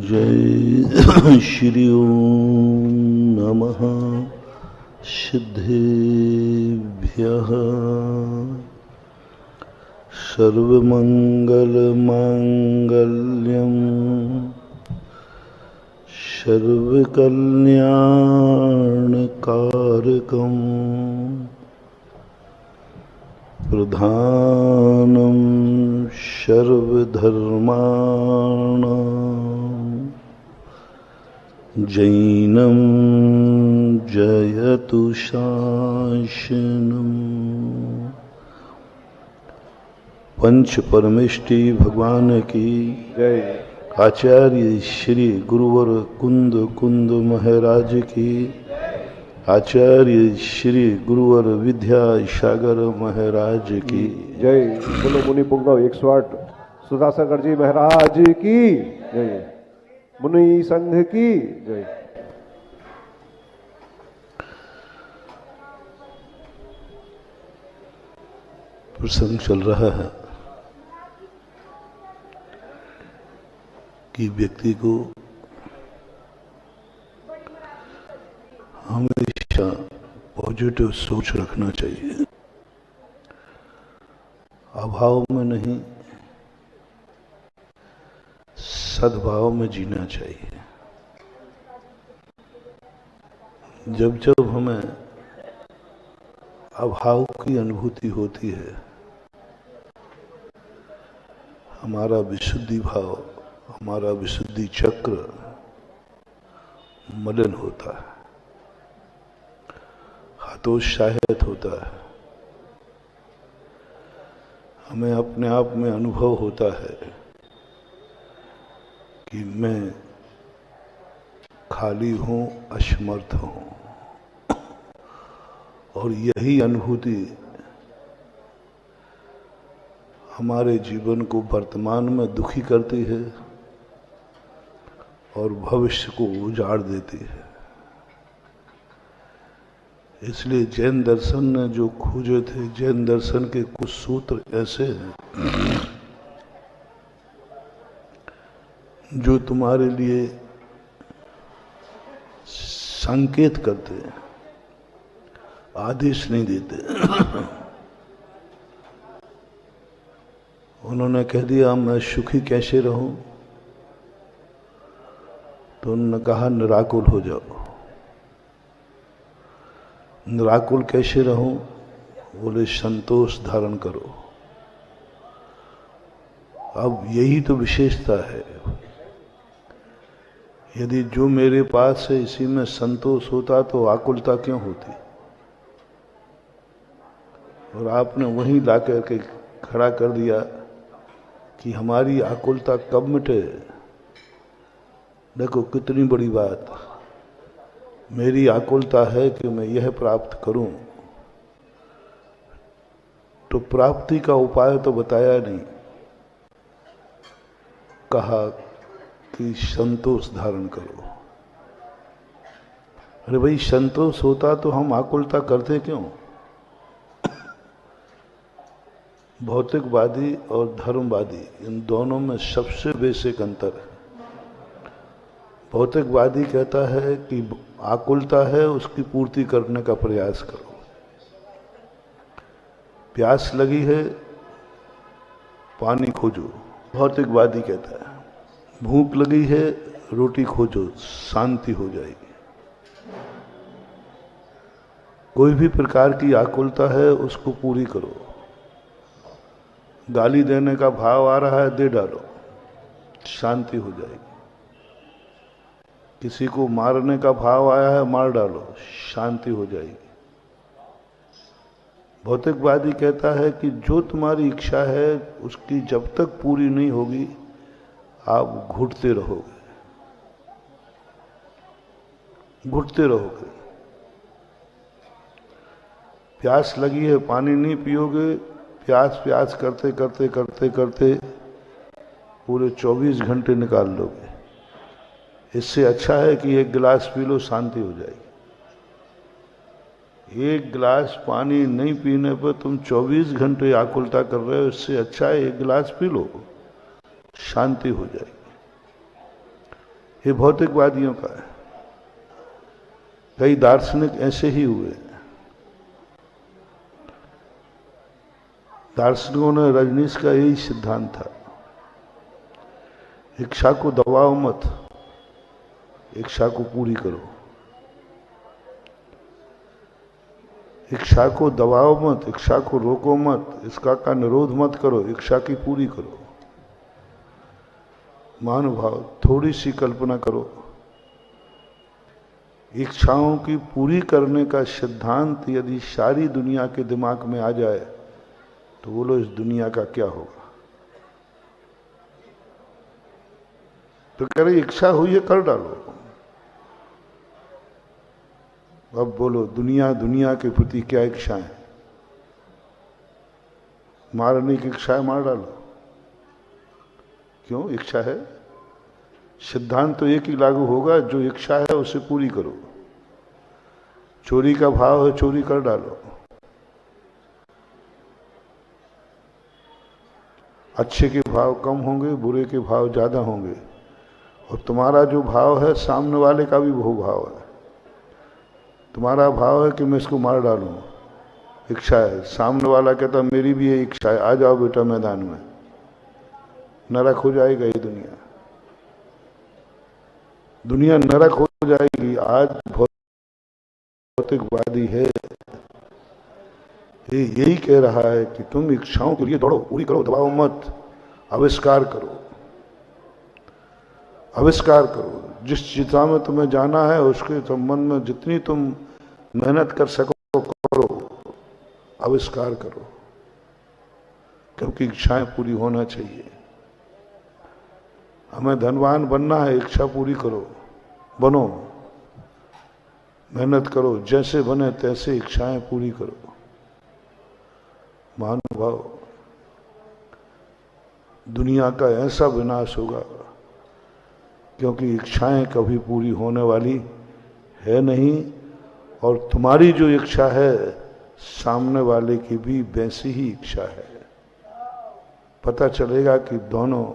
जय श्री ओम नमः सिद्धेभ्यः सर्वमंगलमांगल्यं सर्वकल्याणकारकं प्रधानं सर्वधर्माणां जैनं जयतु शासनम्। पंच परमेष्टि भगवान की जय। आचार्य श्री गुरुवर कुंद कुंद महाराज की। आचार्य श्री गुरुवर विद्या सागर महाराज की जय। बोलो मुनि पुंगव 108 सुधासागर जी महाराज की जय। मुनि संघ की जय। प्रसंग चल रहा है कि व्यक्ति को हमेशा पॉजिटिव सोच रखना चाहिए, अभाव में नहीं सद्भाव में जीना चाहिए। जब जब हमें अभाव की अनुभूति होती है, हमारा विशुद्धि भाव, हमारा विशुद्धि चक्र मलिन होता है, हतोत्साहित होता है। हमें अपने आप में अनुभव होता है कि मैं खाली हूं, असमर्थ हूं, और यही अनुभूति हमारे जीवन को वर्तमान में दुखी करती है और भविष्य को उजाड़ देती है। इसलिए जैन दर्शन ने जो खोजे थे, जैन दर्शन के कुछ सूत्र ऐसे हैं जो तुम्हारे लिए संकेत करते हैं, आदेश नहीं देते। उन्होंने कह दिया मैं सुखी कैसे रहूं, तो उन्होंने कहा निराकुल हो जाओ। निराकुल कैसे रहूं, बोले संतोष धारण करो। अब यही तो विशेषता है। यदि जो मेरे पास है इसी में संतोष होता तो आकुलता क्यों होती। और आपने वहीं ला करके खड़ा कर दिया कि हमारी आकुलता कब मिटे। देखो कितनी बड़ी बात। मेरी आकुलता है कि मैं यह प्राप्त करूं, तो प्राप्ति का उपाय तो बताया नहीं, कहा कि संतोष धारण करो। अरे भाई, संतोष होता तो हम आकुलता करते क्यों। भौतिकवादी और धर्मवादी, इन दोनों में सबसे बेसिक अंतर है। भौतिकवादी कहता है कि आकुलता है, उसकी पूर्ति करने का प्रयास करो। प्यास लगी है, पानी खोजो, भौतिकवादी कहता है। भूख लगी है, रोटी खोजो, शांति हो जाएगी। कोई भी प्रकार की आकुलता है उसको पूरी करो। गाली देने का भाव आ रहा है, दे डालो, शांति हो जाएगी। किसी को मारने का भाव आया है, मार डालो, शांति हो जाएगी। भौतिकवादी कहता है कि जो तुम्हारी इच्छा है उसकी जब तक पूरी नहीं होगी आप घुटते रहोगे, घुटते रहोगे। प्यास लगी है, पानी नहीं पियोगे, प्यास प्यास करते करते करते करते पूरे 24 घंटे निकाल लोगे। इससे अच्छा है कि एक गिलास पी लो, शांति हो जाएगी। एक गिलास पानी नहीं पीने पर तुम 24 घंटे आकुलता कर रहे हो, इससे अच्छा है एक गिलास पी लो, शांति हो जाएगी। ये भौतिकवादियों का है। कई दार्शनिक ऐसे ही हुए। दार्शनिकों ने, रजनीश का यही सिद्धांत था, इच्छा को दबाओ मत, इच्छा को पूरी करो। इच्छा को दबाओ मत, इच्छा को रोको मत, इसका का निरोध मत करो, इच्छा की पूरी करो। महानुभाव, थोड़ी सी कल्पना करो, इच्छाओं की पूरी करने का सिद्धांत यदि सारी दुनिया के दिमाग में आ जाए तो बोलो इस दुनिया का क्या होगा। तो कह रहे इच्छा हुई है कर डालो। अब बोलो दुनिया के प्रति क्या इच्छाएं? मारने की इच्छा है, मार डालो। क्यों? इच्छा है। सिद्धांत तो एक ही लागू होगा, जो इच्छा है उसे पूरी करो। चोरी का भाव है, चोरी कर डालो। अच्छे के भाव कम होंगे, बुरे के भाव ज्यादा होंगे, और तुम्हारा जो भाव है सामने वाले का भी वो भाव है। तुम्हारा भाव है कि मैं इसको मार डालूं, इच्छा है। सामने वाला कहता मेरी भी ये इच्छा है, आ जाओ बेटा मैदान में। नरक हो जाएगा ये दुनिया, दुनिया नरक हो जाएगी। आज भौतिकवादी है, ये यही कह रहा है कि तुम इच्छाओं के लिए दौड़ो, पूरी करो, दबाओ मत, आविष्कार करो, आविष्कार करो। जिस दिशा में तुम्हें जाना है उसके संबंध में जितनी तुम मेहनत कर सको करो, आविष्कार करो, क्योंकि इच्छाएं पूरी होना चाहिए। हमें धनवान बनना है, इच्छा पूरी करो, बनो, मेहनत करो, जैसे बने तैसे इच्छाएं पूरी करो। महानुभाव, दुनिया का ऐसा विनाश होगा क्योंकि इच्छाएं कभी पूरी होने वाली है नहीं, और तुम्हारी जो इच्छा है सामने वाले की भी वैसी ही इच्छा है। पता चलेगा कि दोनों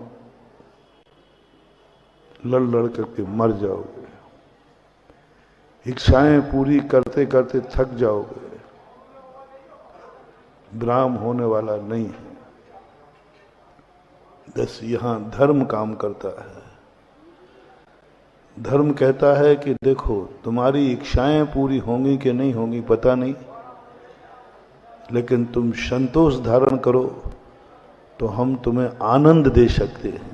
लड़ करके मर जाओगे, इच्छाएं पूरी करते करते थक जाओगे, विराम होने वाला नहीं है। बस यहां धर्म काम करता है। धर्म कहता है कि देखो तुम्हारी इच्छाएं पूरी होंगी कि नहीं होंगी पता नहीं, लेकिन तुम संतोष धारण करो तो हम तुम्हें आनंद दे सकते हैं,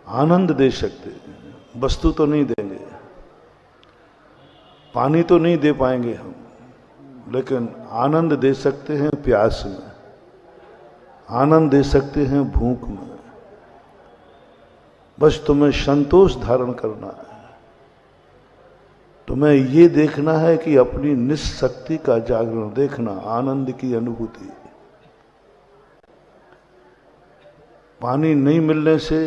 आनंद दे सकते हैं। वस्तु तो नहीं देंगे, पानी तो नहीं दे पाएंगे हम, लेकिन आनंद दे सकते हैं प्यास में, आनंद दे सकते हैं भूख में। बस तुम्हें संतोष धारण करना है। तुम्हें ये देखना है कि अपनी निस्शक्ति का जागरण देखना, आनंद की अनुभूति। पानी नहीं मिलने से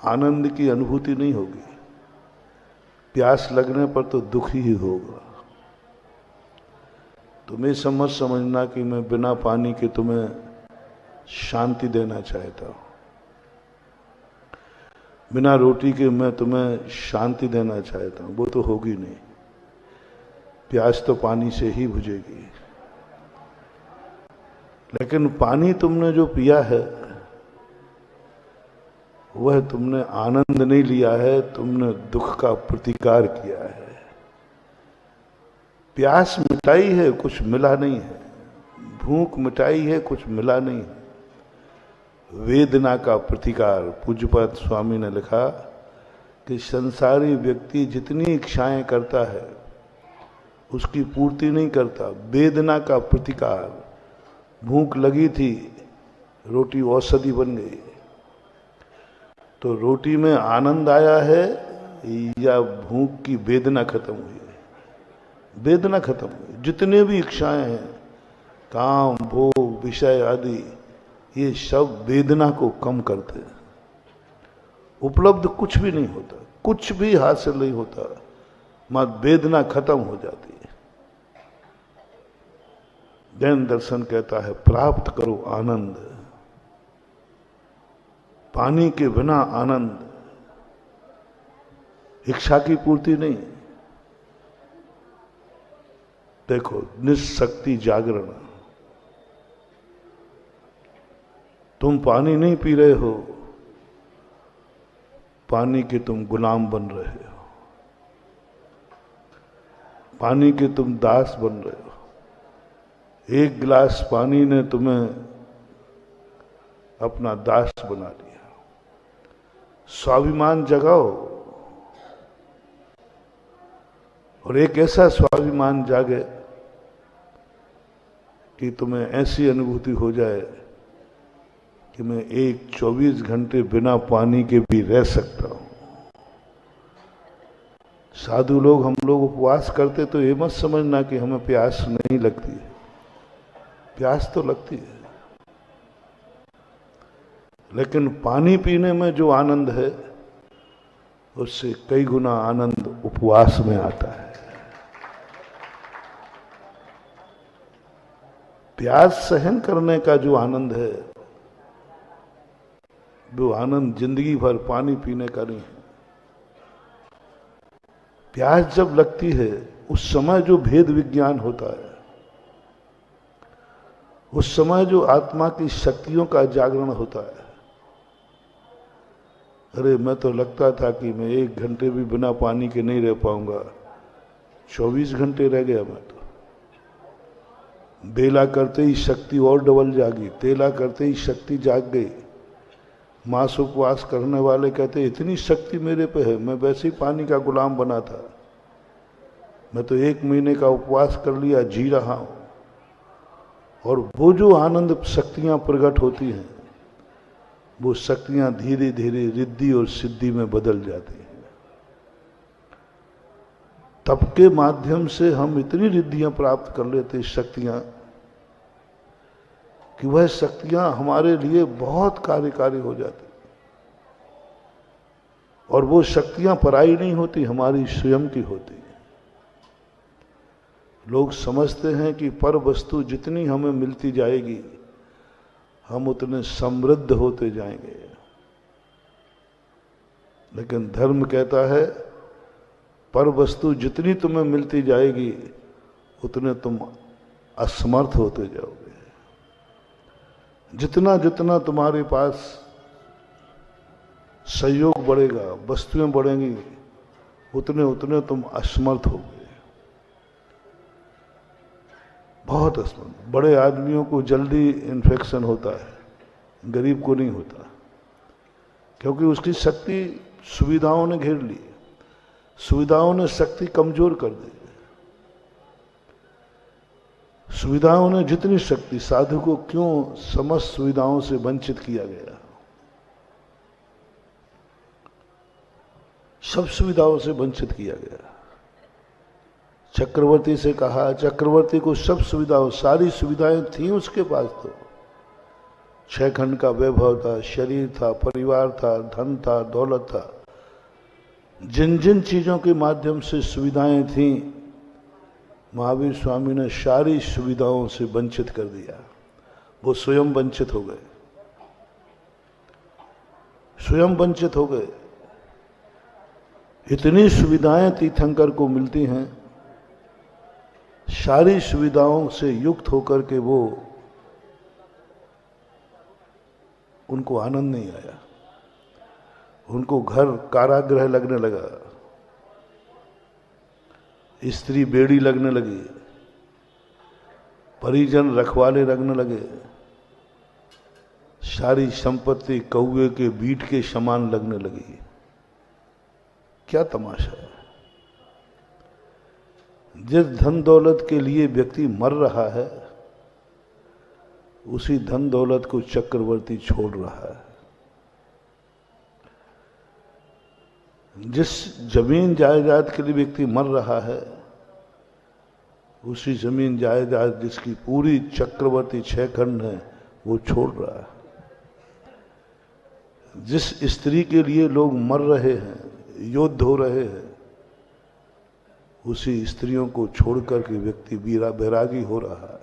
आनंद की अनुभूति नहीं होगी, प्यास लगने पर तो दुखी ही होगा। तुम्हें समझना कि मैं बिना पानी के तुम्हें शांति देना चाहता हूं, बिना रोटी के मैं तुम्हें शांति देना चाहता हूं, वो तो होगी नहीं। प्यास तो पानी से ही बुझेगी। लेकिन पानी तुमने जो पिया है वह तुमने आनंद नहीं लिया है, तुमने दुख का प्रतिकार किया है। प्यास मिटाई है, कुछ मिला नहीं है। भूख मिटाई है, कुछ मिला नहीं है। वेदना का प्रतिकार। पूज्यपाद स्वामी ने लिखा कि संसारी व्यक्ति जितनी इच्छाएं करता है उसकी पूर्ति नहीं करता। वेदना का प्रतिकार। भूख लगी थी, रोटी औषधि बन गई, तो रोटी में आनंद आया है या भूख की वेदना खत्म हुई है? वेदना खत्म हुई। जितने भी इच्छाएं हैं, काम, भोग, विषय आदि, ये सब वेदना को कम करते हैं। उपलब्ध कुछ भी नहीं होता, कुछ भी हासिल नहीं होता, मत वेदना खत्म हो जाती है। जैन दर्शन कहता है प्राप्त करो आनंद। पानी के बिना आनंद इच्छा की पूर्ति नहीं। देखो, निशक्ति जागरण, तुम पानी नहीं पी रहे हो, पानी के तुम गुलाम बन रहे हो, पानी के तुम दास बन रहे हो। एक गिलास पानी ने तुम्हें अपना दास बना लिया। स्वाभिमान जगाओ, और एक ऐसा स्वाभिमान जागे कि तुम्हें ऐसी अनुभूति हो जाए कि मैं 24 घंटे बिना पानी के भी रह सकता हूं। साधु लोग, हम लोग उपवास करते तो ये मत समझना कि हमें प्यास नहीं लगती है, प्यास तो लगती है, लेकिन पानी पीने में जो आनंद है उससे कई गुना आनंद उपवास में आता है। प्यास सहन करने का जो आनंद है वो आनंद जिंदगी भर पानी पीने का नहीं है। प्यास जब लगती है उस समय जो भेद विज्ञान होता है, उस समय जो आत्मा की शक्तियों का जागरण होता है। अरे मैं तो लगता था कि मैं 1 घंटे भी बिना पानी के नहीं रह पाऊंगा, 24 घंटे रह गया मैं तो। बेला करते ही शक्ति और डबल जागी, तेला करते ही शक्ति जाग गई। मास उपवास करने वाले कहते इतनी शक्ति मेरे पे है, मैं वैसे ही पानी का गुलाम बना था, मैं तो 1 महीने का उपवास कर लिया, जी रहा हूं। और वो जो आनंद शक्तियां प्रकट होती हैं, वो शक्तियां धीरे धीरे रिद्धि और सिद्धि में बदल जाती हैं। तप के माध्यम से हम इतनी रिद्धियां प्राप्त कर लेते, शक्तियां, कि वह शक्तियां हमारे लिए बहुत कार्यकारी हो जाती। और वो शक्तियां पराई नहीं होती, हमारी स्वयं की होती। लोग समझते हैं कि पर वस्तु जितनी हमें मिलती जाएगी हम उतने समृद्ध होते जाएंगे, लेकिन धर्म कहता है पर वस्तु जितनी तुम्हें मिलती जाएगी उतने तुम असमर्थ होते जाओगे। जितना जितना तुम्हारे पास सहयोग बढ़ेगा, वस्तुएं बढ़ेंगी, उतने उतने तुम असमर्थ होगे, बहुत असमर्थ। बड़े आदमियों को जल्दी इन्फेक्शन होता है, गरीब को नहीं होता, क्योंकि उसकी शक्ति सुविधाओं ने घेर ली, सुविधाओं ने शक्ति कमजोर कर दी। सुविधाओं ने जितनी शक्ति, साधु को क्यों समस्त सुविधाओं से वंचित किया गया? सब सुविधाओं से वंचित किया गया। चक्रवर्ती से कहा, चक्रवर्ती को सब सुविधाओं, सारी सुविधाएं थी उसके पास, तो 6 खंड का वैभव था, शरीर था, परिवार था, धन था, दौलत था। जिन जिन चीजों के माध्यम से सुविधाएं थी, महावीर स्वामी ने सारी सुविधाओं से वंचित कर दिया। वो स्वयं वंचित हो गए, स्वयं वंचित हो गए। इतनी सुविधाएं तीर्थंकर को मिलती हैं, सारी सुविधाओं से युक्त होकर के वो, उनको आनंद नहीं आया, उनको घर कारागृह लगने लगा, स्त्री बेड़ी लगने लगी, परिजन रखवाले लगने लगे, सारी संपत्ति कौवे के बीट के समान लगने लगी। क्या तमाशा है! जिस धन दौलत के लिए व्यक्ति मर रहा है, उसी धन दौलत को चक्रवर्ती छोड़ रहा है। जिस जमीन जायदाद के लिए व्यक्ति मर रहा है, उसी जमीन जायदाद जिसकी पूरी चक्रवर्ती 6 खंड है, वो छोड़ रहा है। जिस स्त्री के लिए लोग मर रहे हैं, युद्ध हो रहे हैं, उसी स्त्रियों को छोड़कर के व्यक्ति बैरागी हो रहा है।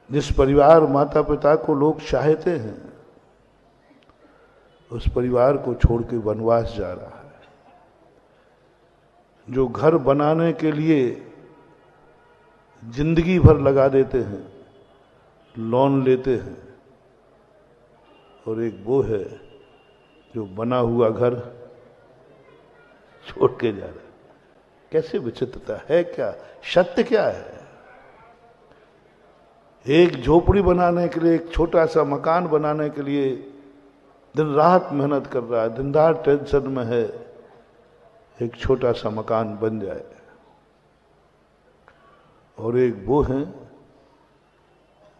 जिस परिवार माता पिता को लोग चाहते हैं, उस परिवार को छोड़ के वनवास जा रहा है। जो घर बनाने के लिए जिंदगी भर लगा देते हैं, लोन लेते हैं, और एक वो है जो बना हुआ घर छोड़ के जा रहा है। कैसे विचित्रता है, क्या सत्य क्या है? एक झोपड़ी बनाने के लिए, एक छोटा सा मकान बनाने के लिए दिन रात मेहनत कर रहा है, दिन रात टेंशन में है, एक छोटा सा मकान बन जाए। और एक वो हैं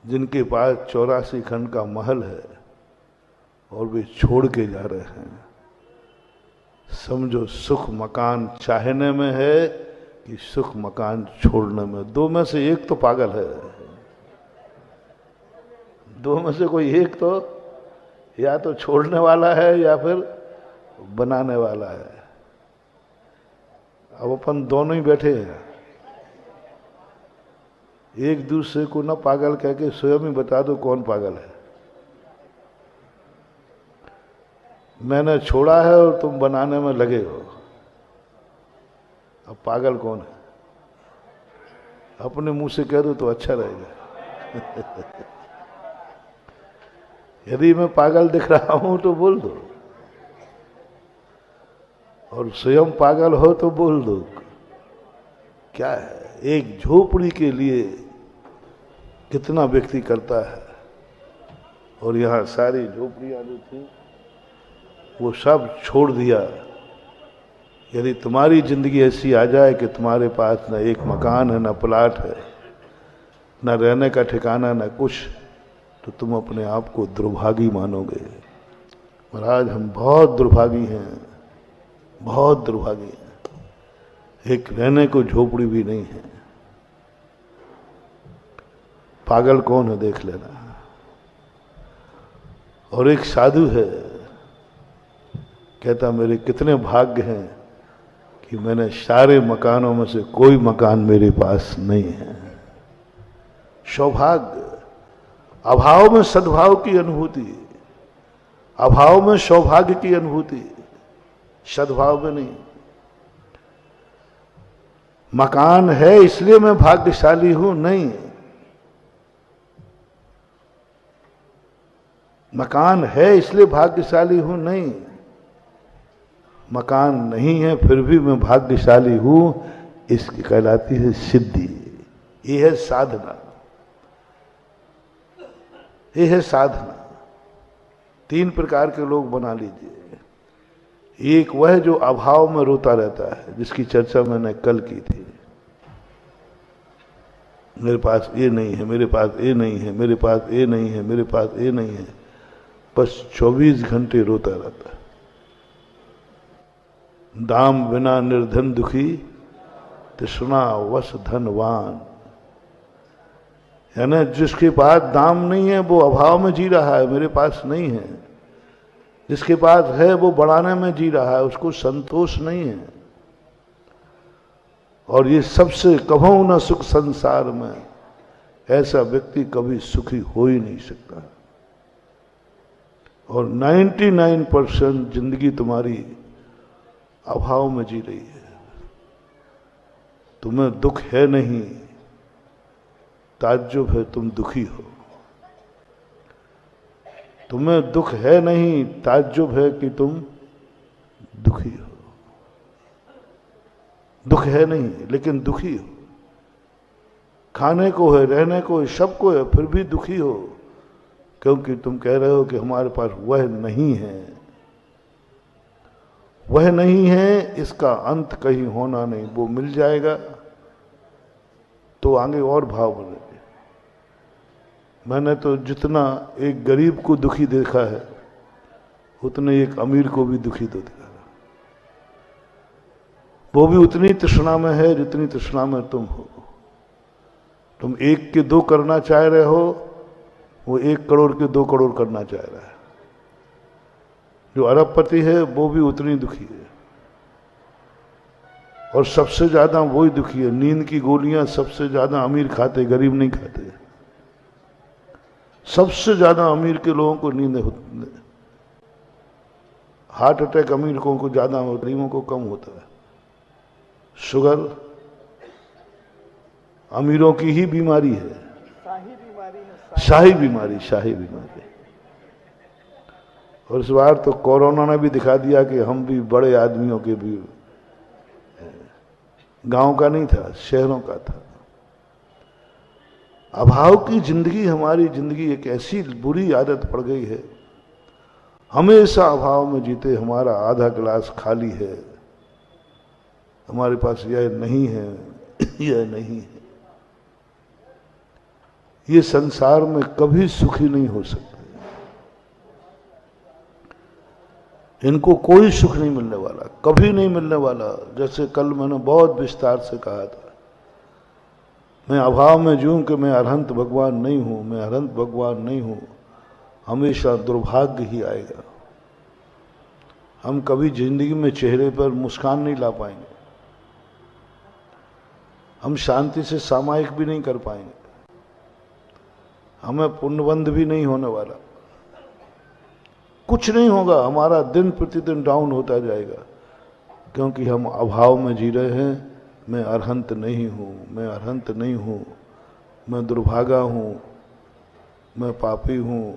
जिनके पास 84 खंड का महल है और वे छोड़ के जा रहे हैं। समझो सुख मकान चाहने में है कि सुख मकान छोड़ने में। दो में से एक तो पागल है, दो में से कोई एक तो या तो छोड़ने वाला है या फिर बनाने वाला है। अब अपन दोनों ही बैठे हैं, एक दूसरे को ना पागल कह के स्वयं ही बता दो कौन पागल है। मैंने छोड़ा है और तुम बनाने में लगे हो। अब पागल कौन है? अपने मुंह से कह दो तो अच्छा रहेगा। यदि मैं पागल दिख रहा हूं तो बोल दो, और स्वयं पागल हो तो बोल दो। क्या है, एक झोपड़ी के लिए कितना व्यक्ति करता है। और यहां सारी झोपड़ियां जो थी वो सब छोड़ दिया। यदि तुम्हारी जिंदगी ऐसी आ जाए कि तुम्हारे पास न एक मकान है, न प्लाट है, न रहने का ठिकाना, न कुछ, तो तुम अपने आप को दुर्भागी मानोगे। महाराज हम बहुत दुर्भागी हैं, बहुत दुर्भागी हैं। एक रहने को झोपड़ी भी नहीं है। पागल कौन है देख लेना। और एक साधु है, कहता मेरे कितने भाग्य हैं कि मैंने सारे मकानों में से कोई मकान मेरे पास नहीं है। सौभाग्य। अभाव में सद्भाव की अनुभूति, अभाव में सौभाग्य की अनुभूति, सद्भाव में नहीं। मकान है इसलिए मैं भाग्यशाली हूं, नहीं। मकान है इसलिए भाग्यशाली हूं, नहीं। मकान नहीं है फिर भी मैं भाग्यशाली हूं, इसकी कहलाती है सिद्धि। ये है साधना, ये है साधना। 3 प्रकार के लोग बना लीजिए। एक वह जो अभाव में रोता रहता है, जिसकी चर्चा मैंने कल की थी। मेरे पास ये नहीं है, मेरे पास ये नहीं है, मेरे पास ये नहीं है, मेरे पास ये नहीं है, बस 24 घंटे रोता रहता है। दाम बिना निर्धन दुखी, तृष्णा वश धनवान। यानी जिसके पास दाम नहीं है वो अभाव में जी रहा है, मेरे पास नहीं है। जिसके पास है वो बढ़ाने में जी रहा है, उसको संतोष नहीं है। और ये सबसे कभू न सुख संसार में, ऐसा व्यक्ति कभी सुखी हो ही नहीं सकता। और 99% जिंदगी तुम्हारी अभाव में जी रही है। तुम्हें दुख है नहीं, ताज्जुब है तुम दुखी हो। तुम्हें दुख है नहीं, ताज्जुब है कि तुम दुखी हो। दुख है नहीं लेकिन दुखी हो। खाने को है, रहने को है, सबको है, फिर भी दुखी हो, क्योंकि तुम कह रहे हो कि हमारे पास वह नहीं है। वह नहीं है, इसका अंत कहीं होना नहीं। वो मिल जाएगा तो आगे और भाव बढ़ेंगे। मैंने तो जितना एक गरीब को दुखी देखा है, उतने एक अमीर को भी दुखी तो देखा। वो भी उतनी तृष्णा में है जितनी तृष्णा में तुम हो। तुम 1 के 2 करना चाह रहे हो, वो 1 करोड़ के 2 करोड़ करना चाह रहा है। जो अरबपति है वो भी उतनी दुखी है। और सबसे ज्यादा वही दुखी है। नींद की गोलियां सबसे ज्यादा अमीर खाते, गरीब नहीं खाते। सबसे ज्यादा अमीर के लोगों को नींद होती। हार्ट अटैक अमीरों को ज्यादा होता है, गरीबों को कम होता है। शुगर अमीरों की ही बीमारी है, शाही बीमारी। और इस बार तो कोरोना ने भी दिखा दिया कि हम भी बड़े आदमियों के भी, गांव का नहीं था, शहरों का था। अभाव की जिंदगी, हमारी जिंदगी एक ऐसी बुरी आदत पड़ गई है, हमेशा अभाव में जीते। हमारा आधा गिलास खाली है, हमारे पास यह नहीं है, यह नहीं है। ये संसार में कभी सुखी नहीं हो सकते, इनको कोई सुख नहीं मिलने वाला, कभी नहीं मिलने वाला। जैसे कल मैंने बहुत विस्तार से कहा था, मैं अभाव में जीऊं कि मैं अरहंत भगवान नहीं हूं, मैं अरहंत भगवान नहीं हूं, हमेशा दुर्भाग्य ही आएगा। हम कभी जिंदगी में चेहरे पर मुस्कान नहीं ला पाएंगे, हम शांति से सामायिक भी नहीं कर पाएंगे, हमें पुण्यबंध भी नहीं होने वाला, कुछ नहीं होगा। हमारा दिन प्रतिदिन डाउन होता जाएगा, क्योंकि हम अभाव में जी रहे हैं। मैं अरहंत नहीं हूं, मैं अरहंत नहीं हूं, मैं दुर्भागा हूं, मैं पापी हूं,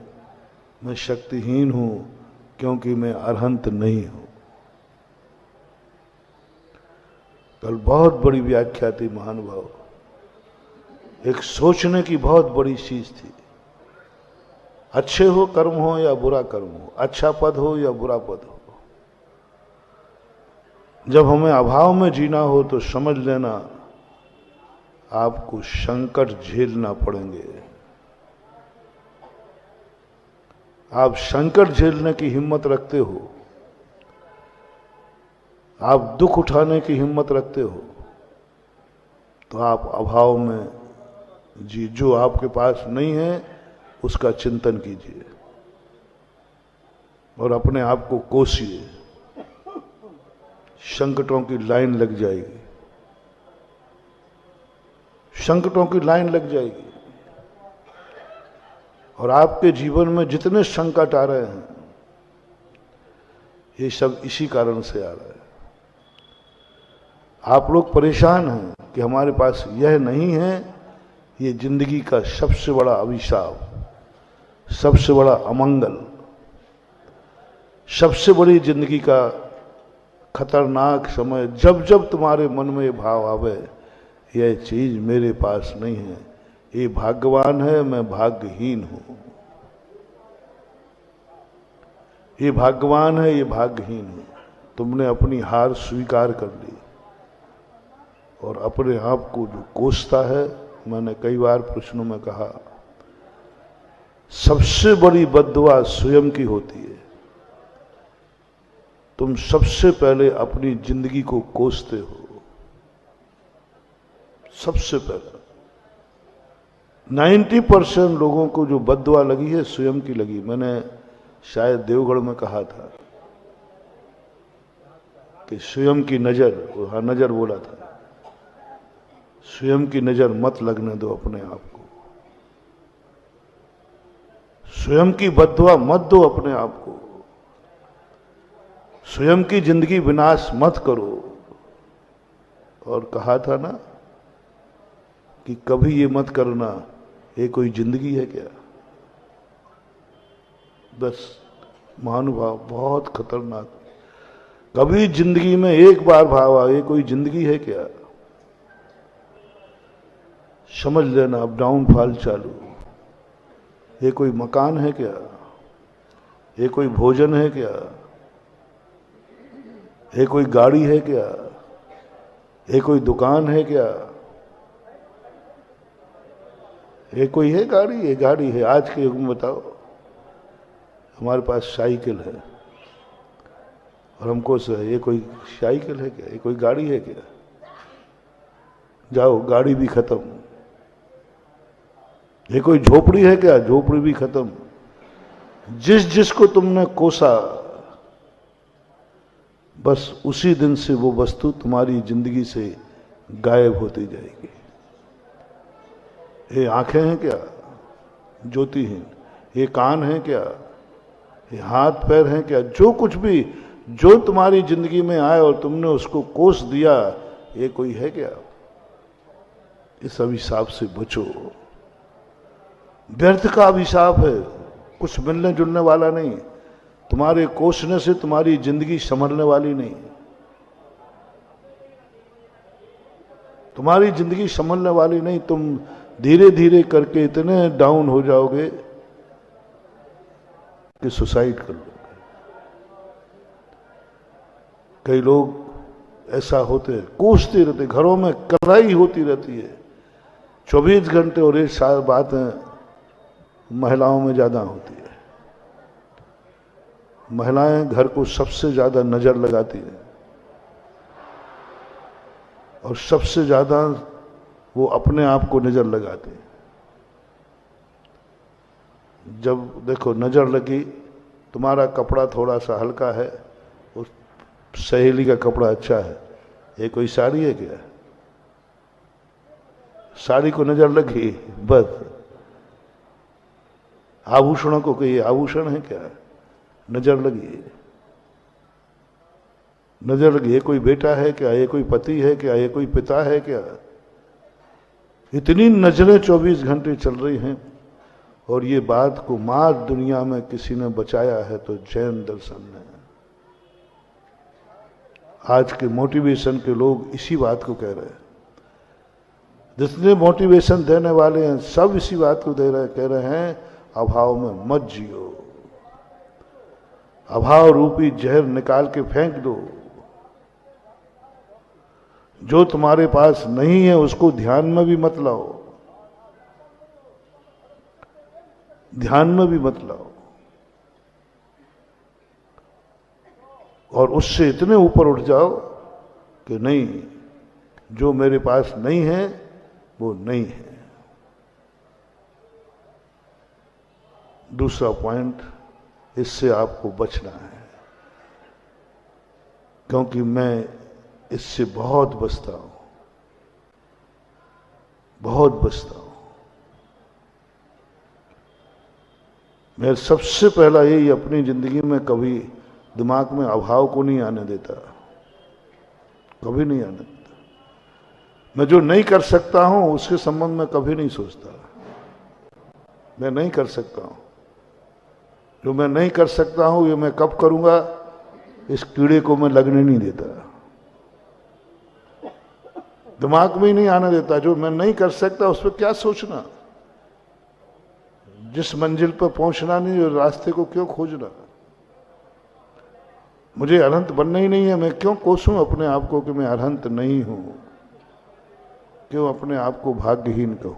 मैं शक्तिहीन हूं, क्योंकि मैं अरहंत नहीं हूं। कल बहुत बड़ी व्याख्या थी महानुभाव, एक सोचने की बहुत बड़ी चीज थी। अच्छे हो कर्म हो या बुरा कर्म हो, अच्छा पद हो या बुरा पद हो, जब हमें अभाव में जीना हो तो समझ लेना आपको संकट झेलना पड़ेंगे। आप संकट झेलने की हिम्मत रखते हो, आप दुख उठाने की हिम्मत रखते हो, तो आप अभाव में जी, जो आपके पास नहीं है उसका चिंतन कीजिए और अपने आप को कोसिए। संकटों की लाइन लग जाएगी, संकटों की लाइन लग जाएगी। और आपके जीवन में जितने संकट आ रहे हैं, ये सब इसी कारण से आ रहा है। आप लोग परेशान हैं कि हमारे पास यह नहीं है। ये जिंदगी का सबसे बड़ा अभिशाप, सबसे बड़ा अमंगल, सबसे बड़ी जिंदगी का खतरनाक समय। जब जब तुम्हारे मन में ये भाव आवे, यह चीज मेरे पास नहीं है, ये भाग्यवान है, मैं भाग्यहीन हूं, ये भाग्यवान है, ये भाग्यहीन हूं, तुमने अपनी हार स्वीकार कर ली। और अपने आप को जो कोसता है, मैंने कई बार प्रश्नों में कहा, सबसे बड़ी बद्दुआ स्वयं की होती है। तुम सबसे पहले अपनी जिंदगी को कोसते हो, सबसे पहले। 90% लोगों को जो बद्दुआ लगी है स्वयं की लगी। मैंने शायद देवगढ़ में कहा था कि स्वयं की नजर, हाँ नजर बोला था, स्वयं की नजर मत लगने दो अपने आप को, स्वयं की बद्दुआ मत दो अपने आप को, स्वयं की जिंदगी विनाश मत करो। और कहा था ना कि कभी ये मत करना, ये कोई जिंदगी है क्या? बस महानुभाव बहुत खतरनाक। कभी जिंदगी में एक बार भावा, ये कोई जिंदगी है क्या? समझ लेना अब डाउनफॉल चालू। ये कोई मकान है क्या? ये कोई भोजन है क्या? ये कोई गाड़ी है क्या? ये कोई दुकान है क्या? ये कोई है गाड़ी? ये गाड़ी है। आज के युग में बताओ, हमारे पास साइकिल है और हमको से ये कोई साइकिल है क्या? ये कोई गाड़ी है क्या? जाओ, गाड़ी भी खत्म। ये कोई झोपड़ी है क्या? झोपड़ी भी खत्म। जिस जिसको तुमने कोसा, बस उसी दिन से वो वस्तु तुम्हारी जिंदगी से गायब होती जाएगी। ये आंखें हैं क्या? ज्योतिहीन। ये कान हैं क्या? ये हाथ पैर हैं क्या? जो कुछ भी जो तुम्हारी जिंदगी में आए और तुमने उसको कोस दिया, ये कोई है क्या? इस अभिशाप से बचो। व्यर्थ का अभिशाप है, कुछ मिलने जुलने वाला नहीं। तुम्हारे कोसने से तुम्हारी जिंदगी संभलने वाली नहीं। तुम्हारी जिंदगी संभलने वाली नहीं। तुम धीरे धीरे करके इतने डाउन हो जाओगे कि सुसाइड कर लोगे। कई लोग ऐसा होते हैं, कोसते रहते, घरों में कड़ाई होती रहती है 24 घंटे। और एक साल बातें महिलाओं में ज्यादा होती है। महिलाएं घर को सबसे ज्यादा नजर लगाती हैं और सबसे ज्यादा वो अपने आप को नजर लगाती हैं। जब देखो नजर लगी, तुम्हारा कपड़ा थोड़ा सा हल्का है, उस सहेली का कपड़ा अच्छा है, ये कोई साड़ी है क्या? साड़ी को नजर लगी, बस। आभूषणों को कहिए, आभूषण है क्या? नजर लगी, नजर लगी। ये कोई बेटा है क्या? ये कोई पति है क्या? ये कोई पिता है क्या? इतनी नजरें 24 घंटे चल रही हैं। और ये बात को मार दुनिया में किसी ने बचाया है तो जैन दर्शन ने। आज के मोटिवेशन के लोग इसी बात को कह रहे हैं। जितने मोटिवेशन देने वाले हैं सब इसी बात को कह रहे हैं, अभाव में मत जियो। अभाव रूपी जहर निकाल के फेंक दो। जो तुम्हारे पास नहीं है उसको ध्यान में भी मत लाओ, ध्यान में भी मत लाओ। और उससे इतने ऊपर उठ जाओ कि नहीं, जो मेरे पास नहीं है वो नहीं है। दूसरा पॉइंट, इससे आपको बचना है, क्योंकि मैं इससे बहुत बचता हूं, बहुत बचता हूं। मैं सबसे पहला यही अपनी जिंदगी में कभी दिमाग में अभाव को नहीं आने देता, कभी नहीं आने देता। मैं जो नहीं कर सकता हूं उसके संबंध में कभी नहीं सोचता। मैं नहीं कर सकता हूं, जो मैं नहीं कर सकता हूं ये मैं कब करूंगा, इस कीड़े को मैं लगने नहीं देता, दिमाग में ही नहीं आने देता। जो मैं नहीं कर सकता उस पर क्या सोचना, जिस मंजिल पर पहुंचना नहीं उस रास्ते को क्यों खोजना। मुझे अनंत बनना ही नहीं है, मैं क्यों कोसूं अपने आप को कि मैं अनंत नहीं हूं, क्यों अपने आप को भाग्यहीन कहूं।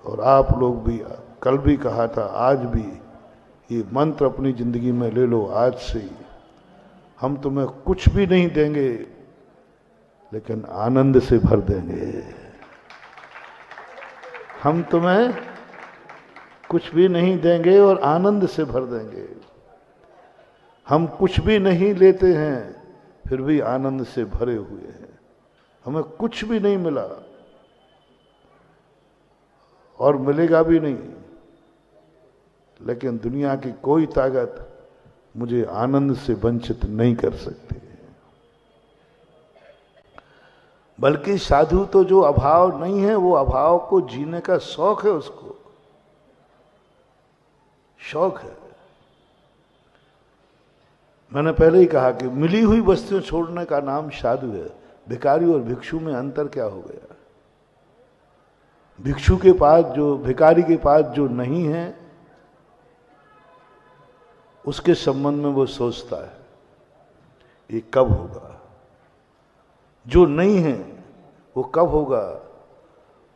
और आप लोग भी, कल भी कहा था, आज भी ये मंत्र अपनी जिंदगी में ले लो आज से ही। हम तुम्हें कुछ भी नहीं देंगे लेकिन आनंद से भर देंगे। हम तुम्हें कुछ भी नहीं देंगे और आनंद से भर देंगे। हम कुछ भी नहीं लेते हैं फिर भी आनंद से भरे हुए हैं। हमें कुछ भी नहीं मिला और मिलेगा भी नहीं, लेकिन दुनिया की कोई ताकत मुझे आनंद से वंचित नहीं कर सकती। बल्कि साधु तो जो अभाव नहीं है वो अभाव को जीने का शौक है, उसको शौक है। मैंने पहले ही कहा कि मिली हुई वस्तुएं छोड़ने का नाम साधु है। भिखारी और भिक्षु में अंतर क्या हो गया? भिक्षु के पास जो, भिखारी के पास जो नहीं है उसके संबंध में वो सोचता है ये कब होगा। जो नहीं है वो कब होगा?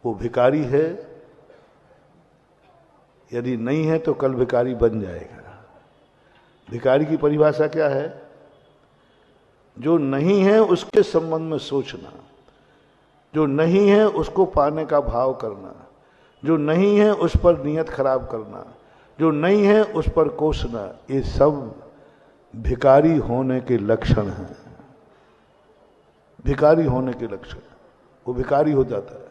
वो भिखारी है, यदि नहीं है तो कल भिखारी बन जाएगा। भिखारी की परिभाषा क्या है? जो नहीं है उसके संबंध में सोचना, जो नहीं है उसको पाने का भाव करना, जो नहीं है उस पर नियत खराब करना, जो नहीं है उस पर कोसना, ये सब भिखारी होने के लक्षण हैं। भिखारी होने के लक्षण, वो भिखारी हो जाता है।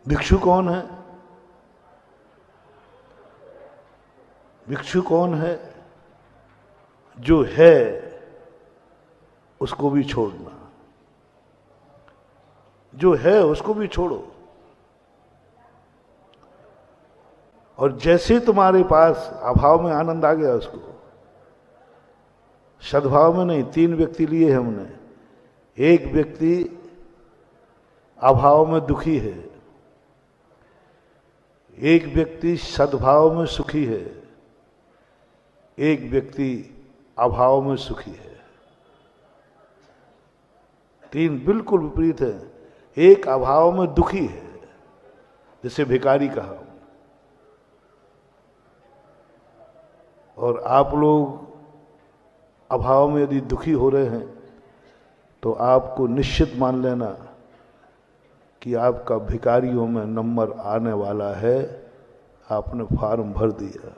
भिक्षु कौन है? भिक्षु कौन है? जो है उसको भी छोड़ना, जो है उसको भी छोड़ो। और जैसे तुम्हारे पास अभाव में आनंद आ गया, उसको सद्भाव में नहीं। 3 व्यक्ति लिए हमने। एक व्यक्ति अभाव में दुखी है, एक व्यक्ति सद्भाव में सुखी है, एक व्यक्ति अभाव में सुखी है। 3 बिल्कुल विपरीत है। एक अभाव में दुखी है, जैसे भिखारी कहा। और आप लोग अभाव में यदि दुखी हो रहे हैं तो आपको निश्चित मान लेना कि आपका भिखारियों में नंबर आने वाला है। आपने फॉर्म भर दिया।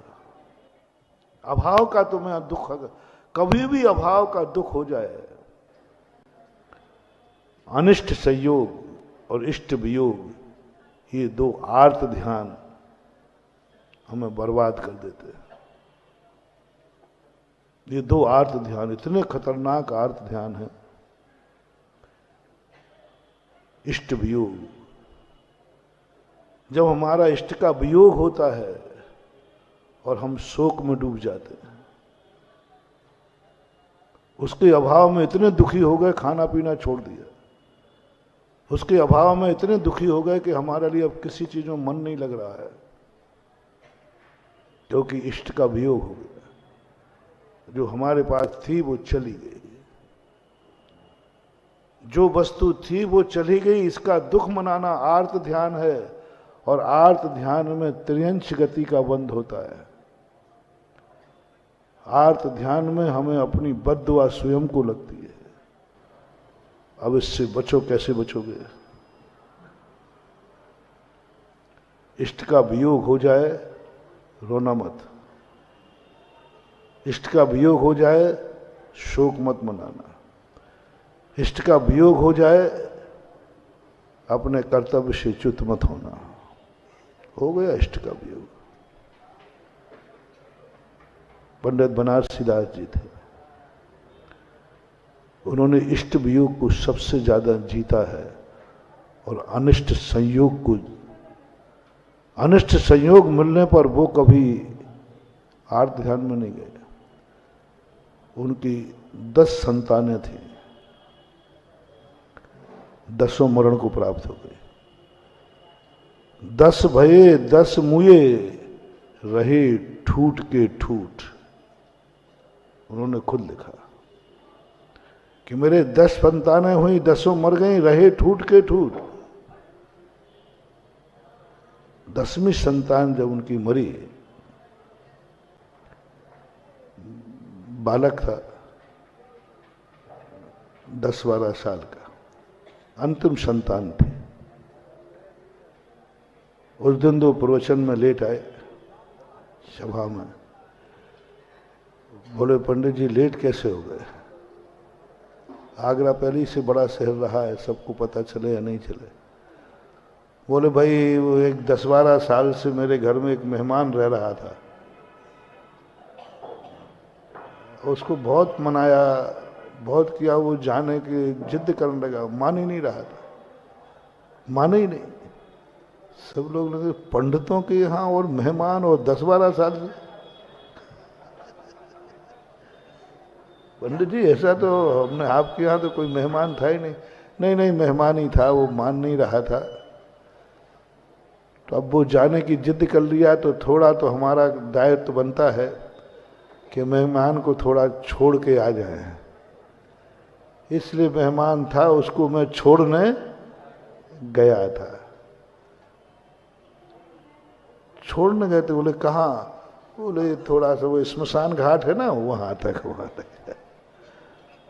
अभाव का तुम्हें दुख, कभी भी अभाव का दुख हो जाए, अनिष्ट संयोग और इष्ट वियोग, ये 2 आर्त ध्यान हमें बर्बाद कर देते हैं। ये 2 आर्त ध्यान इतने खतरनाक आर्त ध्यान है। इष्ट वियोग, जब हमारा इष्ट का वियोग होता है और हम शोक में डूब जाते हैं, उसके अभाव में इतने दुखी हो गए खाना पीना छोड़ दिया, उसके अभाव में इतने दुखी हो गए कि हमारे लिए अब किसी चीज में मन नहीं लग रहा है, क्योंकि इष्ट का वियोग हो गया। जो हमारे पास थी वो चली गई, जो वस्तु थी वो चली गई। इसका दुख मनाना आर्त ध्यान है। और आर्त ध्यान में त्रियंश गति का बंध होता है। आर्त ध्यान में हमें अपनी बद्दुआ स्वयं को लगती है। अब इससे बचो, कैसे बचोगे? इष्ट का वियोग हो जाए, रोना मत। इष्ट का वियोग हो जाए, शोक मत मनाना। इष्ट का वियोग हो जाए, अपने कर्तव्य से च्युत मत होना। हो गया इष्ट का वियोग। पंडित बनारसी दास जी थे, उन्होंने इष्ट वियोग को सबसे ज्यादा जीता है और अनिष्ट संयोग को, अनिष्ट संयोग मिलने पर वो कभी आर्त ध्यान में नहीं गए। उनकी 10 संतानें थी, 10 मरण को प्राप्त हो गई। 10 भये 10 मुए, रहे ठूट के ठूट। उन्होंने खुद लिखा कि मेरे 10 संतानें हुई, 10 मर गई, रहे ठूट के ठूट। 10वीं संतान जब उनकी मरी, बालक था 10-12 साल का, अंतिम संतान थी। उस दिन 2 प्रवचन में लेट आए सभा में। बोले पंडित जी लेट कैसे हो गए? आगरा पहले से बड़ा शहर रहा है, सबको पता चले या नहीं चले। बोले भाई वो एक 10-12 साल से मेरे घर में एक मेहमान रह रहा था, उसको बहुत मनाया, बहुत किया, वो जाने की जिद करने लगा, मान ही नहीं रहा था, माने ही नहीं। सब लोग लगे पंडितों के यहाँ और मेहमान और 10-12 साल से। पंडित जी ऐसा तो हमने आपके यहाँ तो कोई मेहमान था ही नहीं। नहीं नहीं मेहमान ही था, वो मान नहीं रहा था। तो अब वो जाने की जिद कर लिया तो थोड़ा तो हमारा दायित्व बनता है कि मेहमान को थोड़ा छोड़ के आ जाए। इसलिए मेहमान था, उसको मैं छोड़ने गया था। छोड़ने गए थे, बोले कहाँ? बोले थोड़ा सा वो स्मशान घाट है ना, वहां तक।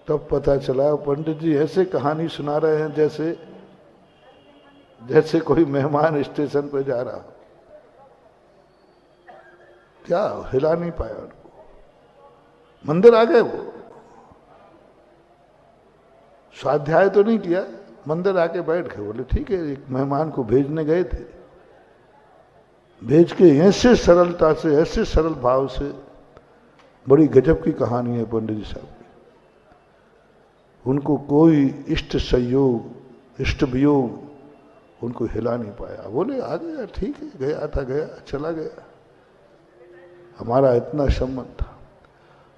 तब पता चला पंडित जी ऐसे कहानी सुना रहे हैं जैसे कोई मेहमान स्टेशन पे जा रहा हो। क्या हिला नहीं पाया उनको, मंदिर आ गए। वो स्वाध्याय तो नहीं किया, मंदिर आके बैठ गए। बोले ठीक है, एक मेहमान को भेजने गए थे, भेज के ऐसे सरलता से, ऐसे सरल भाव से बड़ी गजब की कहानी है पंडित जी साहब की। उनको कोई इष्ट संयोग, इष्ट वियोग उनको हिला नहीं पाया। बोले आ गया, ठीक है, गया था गया, चला गया, हमारा इतना संबंध था।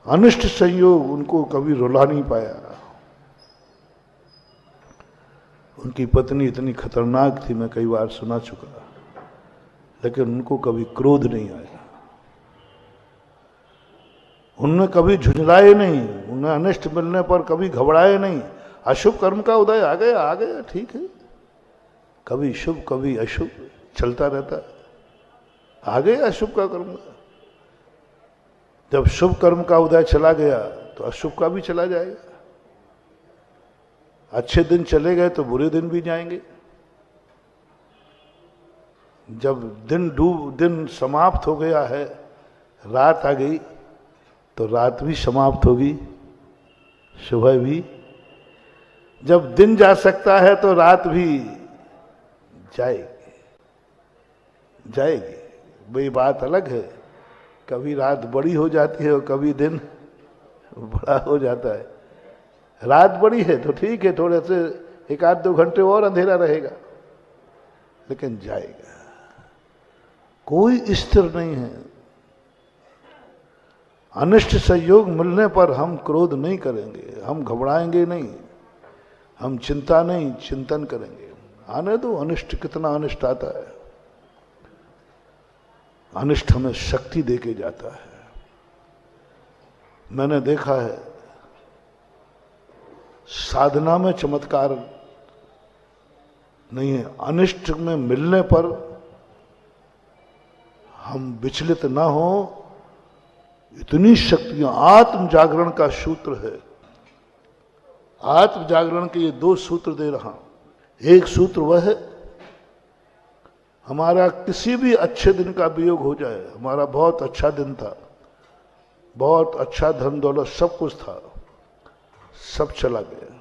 अनिष्ट संयोग उनको कभी रुला नहीं पाया। उनकी पत्नी इतनी खतरनाक थी, मैं कई बार सुना चुका, लेकिन उनको कभी क्रोध नहीं आया। उनने कभी झुंझलाए नहीं, उन्हें अनिष्ट मिलने पर कभी घबराए नहीं। अशुभ कर्म का उदय आ गया, ठीक है, कभी शुभ कभी अशुभ चलता रहता है। आ गया अशुभ का कर्म, जब शुभ कर्म का उदय चला गया तो अशुभ का भी चला जाएगा। अच्छे दिन चले गए तो बुरे दिन भी जाएंगे। जब दिन समाप्त हो गया है, रात आ गई तो रात भी समाप्त होगी, सुबह भी। जब दिन जा सकता है तो रात भी जाएगी। भाई बात अलग है, कभी रात बड़ी हो जाती है और कभी दिन बड़ा हो जाता है। रात बड़ी है तो ठीक है, थोड़े से 1-2 घंटे और अंधेरा रहेगा, लेकिन जाएगा। कोई स्थिर नहीं है। अनिष्ट संयोग मिलने पर हम क्रोध नहीं करेंगे, हम घबराएंगे नहीं, हम चिंता नहीं, चिंतन करेंगे। आने दो, अनिष्ट कितना अनिष्ट आता है। अनिष्ट हमें शक्ति देके जाता है। मैंने देखा है साधना में चमत्कार नहीं है, अनिष्ट में मिलने पर हम विचलित ना हो, इतनी शक्तियां। आत्म जागरण का सूत्र है। आत्म जागरण के ये 2 सूत्र दे रहा हूं। एक सूत्र वह है, हमारा किसी भी अच्छे दिन का वियोग हो जाए, हमारा बहुत अच्छा दिन था, बहुत अच्छा धन दौलत सब कुछ था, सब चला गया,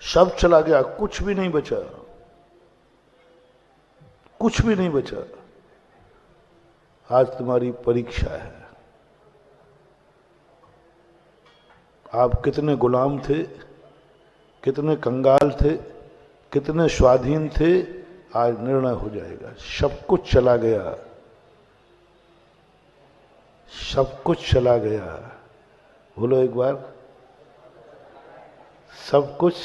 सब चला गया, कुछ भी नहीं बचा, कुछ भी नहीं बचा। आज तुम्हारी परीक्षा है। आप कितने गुलाम थे, कितने कंगाल थे, कितने स्वाधीन थे, आज निर्णय हो जाएगा। सब कुछ चला गया, सब कुछ चला गया। बोलो एक बार, सब कुछ,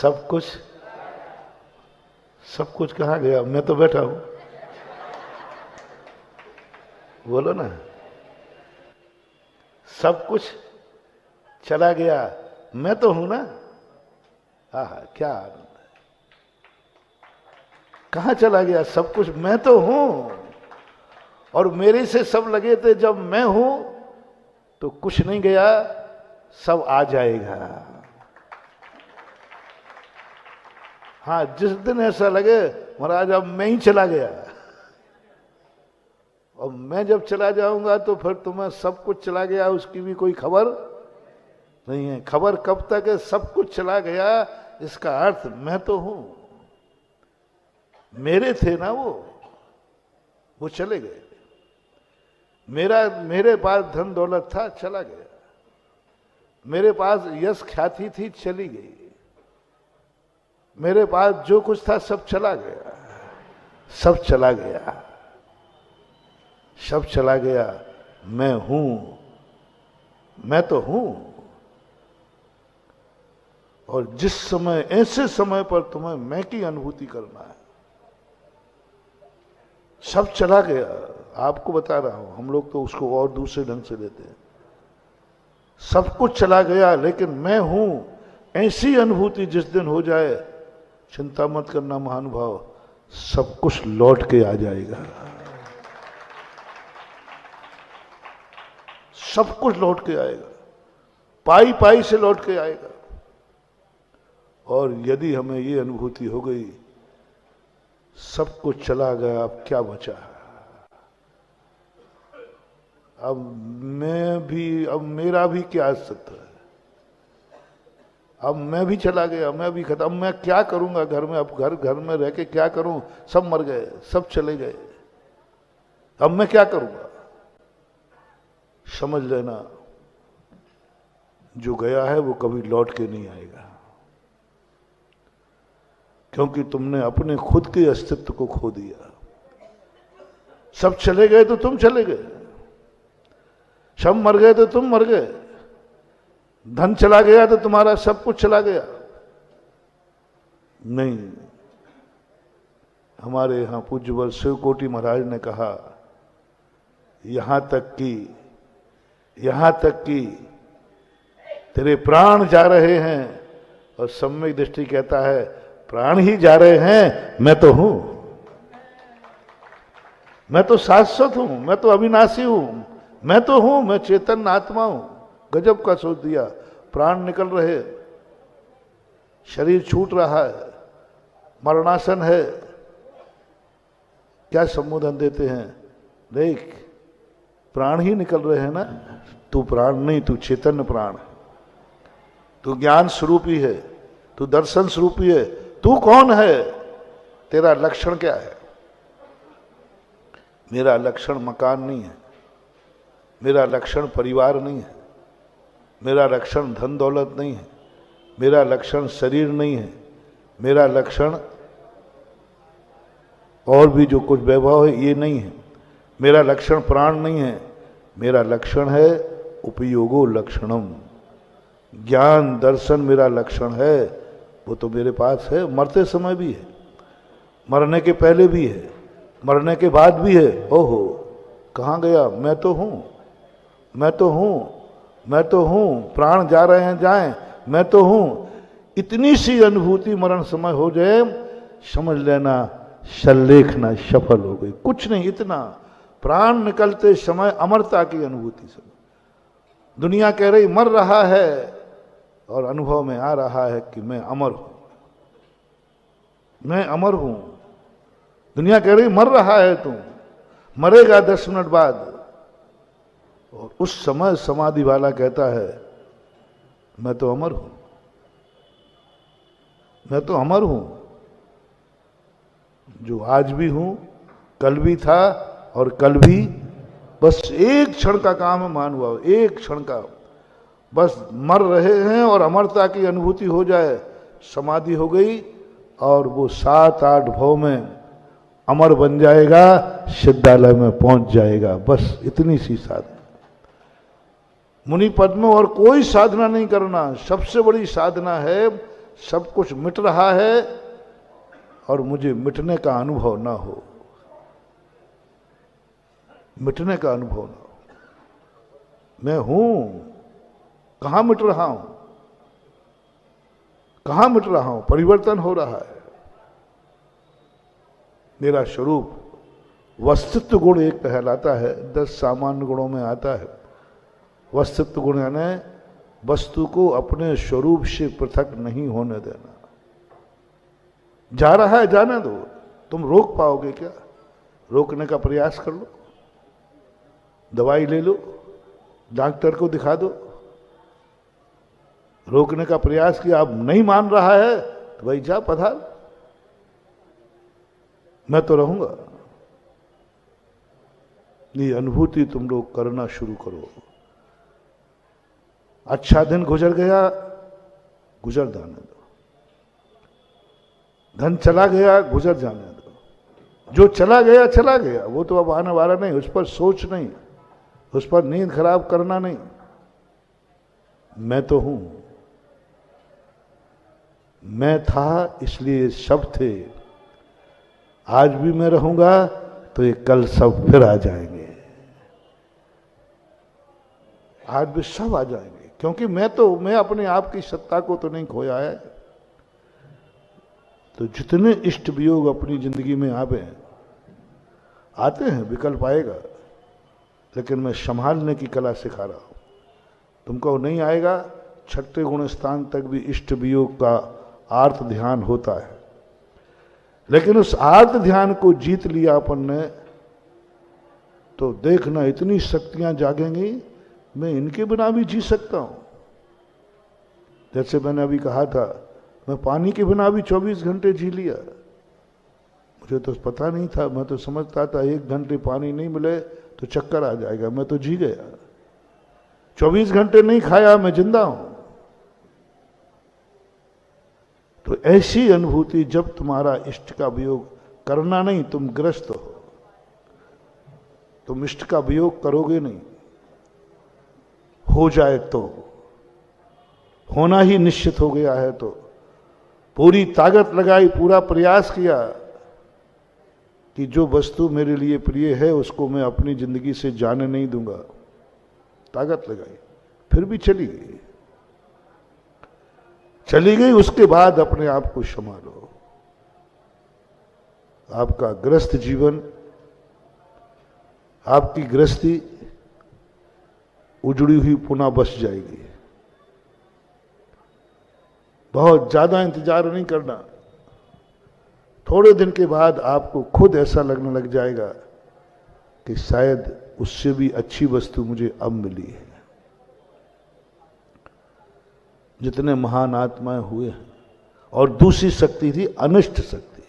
सब कुछ, सब कुछ कहाँ गया? मैं तो बैठा हूं, बोलो ना। सब कुछ चला गया, मैं तो हूं ना। आहा, क्या आनंद है। कहां चला गया सब कुछ? मैं तो हूं, और मेरे से सब लगे थे। जब मैं हूं तो कुछ नहीं गया, सब आ जाएगा। हाँ, जिस दिन ऐसा लगे महाराज अब मैं ही चला गया, और मैं जब चला जाऊंगा तो फिर तुम्हें सब कुछ चला गया उसकी भी कोई खबर नहीं है। खबर कब तक है? सब कुछ चला गया, इसका अर्थ मैं तो हूं। मेरे थे ना वो चले गए। मेरे पास धन दौलत था, चला गया। मेरे पास यश ख्याति थी, चली गई। मेरे पास जो कुछ था सब चला गया, सब चला गया, सब चला गया। मैं हूं, मैं तो हूं। और जिस समय, ऐसे समय पर तुम्हें मैं की अनुभूति करना है, सब चला गया। आपको बता रहा हूं, हम लोग तो उसको और दूसरे ढंग से लेते हैं। सब कुछ चला गया, लेकिन मैं हूं, ऐसी अनुभूति जिस दिन हो जाए, चिंता मत करना महानुभाव, सब कुछ लौट के आ जाएगा। सब कुछ लौट के आएगा, पाई पाई से लौट के आएगा। और यदि हमें ये अनुभूति हो गई सब कुछ चला गया, अब क्या बचा है? अब मेरा भी क्या अस्तित्व है? अब मैं भी चला गया, मैं भी खत्म। अब मैं क्या करूंगा घर में? अब घर में रह के क्या करूं? सब मर गए, सब चले गए, अब मैं क्या करूंगा? समझ लेना जो गया है वो कभी लौट के नहीं आएगा, क्योंकि तुमने अपने खुद के अस्तित्व को खो दिया। सब चले गए तो तुम चले गए, सब मर गए तो तुम मर गए, धन चला गया तो तुम्हारा सब कुछ चला गया। नहीं, हमारे यहां पूज्यवर शिवकोटि महाराज ने कहा, यहां तक कि तेरे प्राण जा रहे हैं, और सम्यक दृष्टि कहता है प्राण ही जा रहे हैं, मैं तो हूं, मैं तो शाश्वत हूं, मैं तो अविनाशी हूं, मैं तो हूं, मैं चेतन आत्मा हूं। गजब का सोच दिया। प्राण निकल रहे, शरीर छूट रहा है, मरणासन है, क्या संबोधन देते हैं, देख प्राण ही निकल रहे हैं ना, तू प्राण नहीं, तू चेतन प्राण है, तू ज्ञान स्वरूप ही है, तू दर्शन स्वरूप ही है। तू कौन है, तेरा लक्षण क्या है? मेरा लक्षण मकान नहीं है, मेरा लक्षण परिवार नहीं है, मेरा लक्षण धन दौलत नहीं है, मेरा लक्षण शरीर नहीं है, मेरा लक्षण और भी जो कुछ वैभव है ये नहीं है, मेरा लक्षण प्राण नहीं है, मेरा लक्षण है उपयोगो लक्षणम, ज्ञान दर्शन मेरा लक्षण है। वो तो मेरे पास है, मरते समय भी है, मरने के पहले भी है, मरने के बाद भी है। ओहो, कहाँ गया? मैं तो हूं, मैं तो हूं, मैं तो हूं, प्राण जा रहे हैं जाएं, मैं तो हूं। इतनी सी अनुभूति मरण समय हो जाए, समझ लेना शल्लेखना सफल हो गई। कुछ नहीं, इतना प्राण निकलते समय अमरता की अनुभूति से दुनिया कह रही मर रहा है, और अनुभव में आ रहा है कि मैं अमर हूं, मैं अमर हूं। दुनिया कह रही मर रहा है, तू मरेगा 10 मिनट बाद, और उस समय समाधि वाला कहता है मैं तो अमर हूं, मैं तो अमर हूं, जो आज भी हूं, कल भी था और कल भी। बस एक क्षण का काम है मान हुआ, एक क्षण का, बस मर रहे हैं और अमरता की अनुभूति हो जाए, समाधि हो गई, और वो 7-8 भाव में अमर बन जाएगा, सिद्धालय में पहुंच जाएगा। बस इतनी सी साधना मुनि पद में, और कोई साधना नहीं करना। सबसे बड़ी साधना है, सब कुछ मिट रहा है और मुझे मिटने का अनुभव ना हो, मिटने का अनुभव ना हो। मैं हूं, कहां मिट रहा हूं, कहां मिट रहा हूं? परिवर्तन हो रहा है। मेरा स्वरूप वस्तुत्व गुण एक कहलाता है, 10 सामान्य गुणों में आता है। वस्तुत्व गुण यानी वस्तु को अपने स्वरूप से पृथक नहीं होने देना। जा रहा है जाने दो, तुम रोक पाओगे क्या? रोकने का प्रयास कर लो, दवाई ले लो, डॉक्टर को दिखा दो। रोकने का प्रयास किया, अब नहीं मान रहा है तो भाई जा पधार, मैं तो रहूंगा। ये अनुभूति तुम लोग करना शुरू करो। अच्छा दिन गुजर गया, गुजर जाने दो। धन चला गया, गुजर जाने दो। जो चला गया चला गया, वो तो अब आने वाला नहीं, उस पर सोच नहीं, उस पर नींद खराब करना नहीं। मैं तो हूं, मैं था इसलिए सब थे, आज भी मैं रहूंगा तो ये कल सब फिर आ जाएंगे, आज भी सब आ जाएंगे, क्योंकि मैं अपने आप की सत्ता को तो नहीं खोया है। तो जितने इष्ट वियोग अपनी जिंदगी में आते हैं, विकल्प आएगा, लेकिन मैं संभालने की कला सिखा रहा हूं तुमको। नहीं आएगा, 6ठे गुण स्थान तक भी इष्ट वियोग का आर्त ध्यान होता है, लेकिन उस आर्त ध्यान को जीत लिया अपन ने तो देखना इतनी शक्तियां जागेंगी, मैं इनके बिना भी जी सकता हूं। जैसे मैंने अभी कहा था, मैं पानी के बिना भी 24 घंटे जी लिया। मुझे तो पता नहीं था, मैं तो समझता था 1 घंटे पानी नहीं मिले तो चक्कर आ जाएगा, मैं तो जी गया। 24 घंटे नहीं खाया, मैं जिंदा हूं। तो ऐसी अनुभूति, जब तुम्हारा इष्ट का वियोग करना नहीं, तुम ग्रस्त हो, तुम इष्ट का वियोग करोगे नहीं, हो जाए तो, होना ही निश्चित हो गया है, तो पूरी ताकत लगाई, पूरा प्रयास किया कि जो वस्तु मेरे लिए प्रिय है उसको मैं अपनी जिंदगी से जाने नहीं दूंगा, ताकत लगाई, फिर भी चली गई। चली गई, उसके बाद अपने आप को संभालो। आपका ग्रस्त जीवन, आपकी गृहस्थी उजड़ी हुई पुनः बस जाएगी। बहुत ज्यादा इंतजार नहीं करना, थोड़े दिन के बाद आपको खुद ऐसा लगने लग जाएगा कि शायद उससे भी अच्छी वस्तु मुझे अब मिली है। जितने महान आत्माएं हुए हैं। और दूसरी शक्ति थी अनिष्ट शक्ति।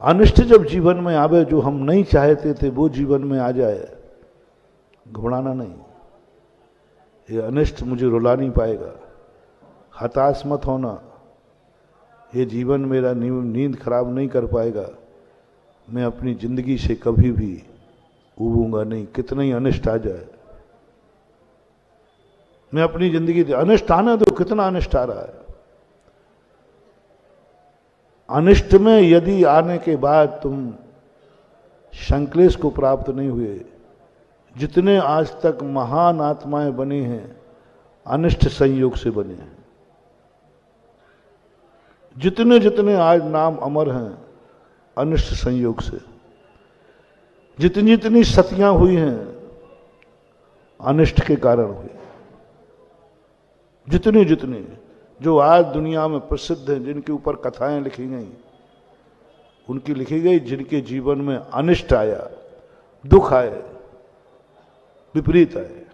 अनिष्ट जब जीवन में आवे, जो हम नहीं चाहते थे वो जीवन में आ जाए, घबराना नहीं, ये अनिष्ट मुझे रुला नहीं पाएगा, हताश मत होना, ये जीवन मेरा नींद खराब नहीं कर पाएगा, मैं अपनी जिंदगी से कभी भी उबूंगा नहीं, कितना ही अनिष्ट आ जाए, मैं अपनी जिंदगी अनिष्ट आने दो, कितना अनिष्ट आ रहा है। अनिष्ट में यदि आने के बाद तुम संक्लेश को प्राप्त नहीं हुए, जितने आज तक महान आत्माएं बनी हैं अनिष्ट संयोग से बने हैं, जितने जितने आज नाम अमर हैं अनिष्ट संयोग से, जितनी जितनी सतियां हुई हैं अनिष्ट के कारण हुई, जितनी जितनी जो आज दुनिया में प्रसिद्ध हैं, जिनके ऊपर कथाएं लिखी गई, उनकी लिखी गई जिनके जीवन में अनिष्ट आया, दुख आए, विपरीत आए।